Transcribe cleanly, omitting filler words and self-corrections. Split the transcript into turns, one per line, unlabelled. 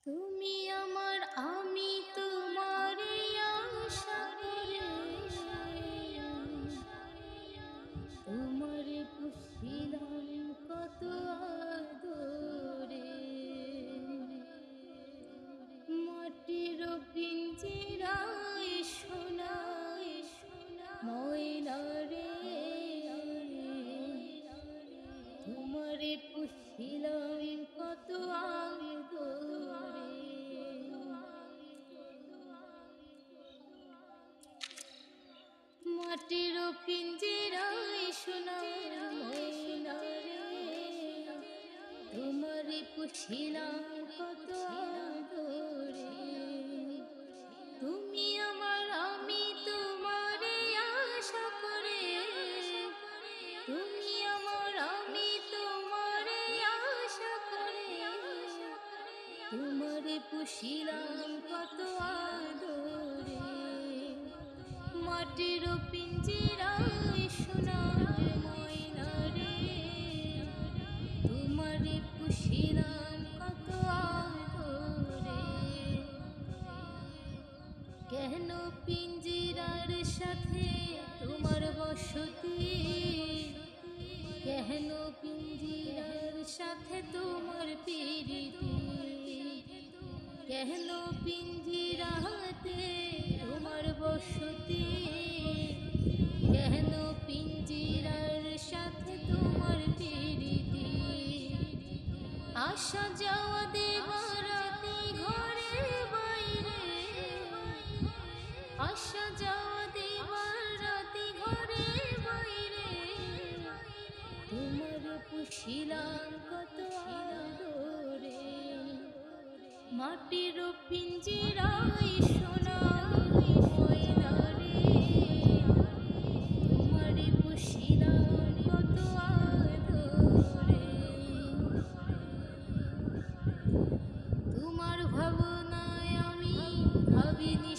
তুমি আমার আমি তোমার আশা করে তোমার পুষিলাম কত আদরে মাটির পিঞ্জিরায় শোনায় ময়না রে তোমার পুষিলাম কত আদরে মাটির পিঞ্জিরায় শোনায় ময়না রে তোমার পুষিলাম কত আদরে তুমি আমার আমি তোমার আশা করে তুমি আমার আমি তোমার আশা করে তোমার পুষিলাম কত আদরে মাটির পিঞ্জিরায় সোনার ময়না রে তোমার পুষিলাম কত আদরে কেন পিঞ্জিরার সাথে তোমার বসতি কেন পিঞ্জিরার সাথে তোমার প্রীতি কেন পিঞ্জিরাতে তোমার বসতি কেন পিঞ্জিরার সাথে তোমার প্রীতি আসা যাওয়া দেবারাতি ঘরে বাইরে আসা যাওয়া দেবারাতি ঘরে বাইরে তোমার পুষিলাম কত আদরে মাটির পিঞ্জিরায় সোনার ময়না রে তোমার পুষিলাম কত আদরে তোমার ভাবনায় আমি ভাবিনি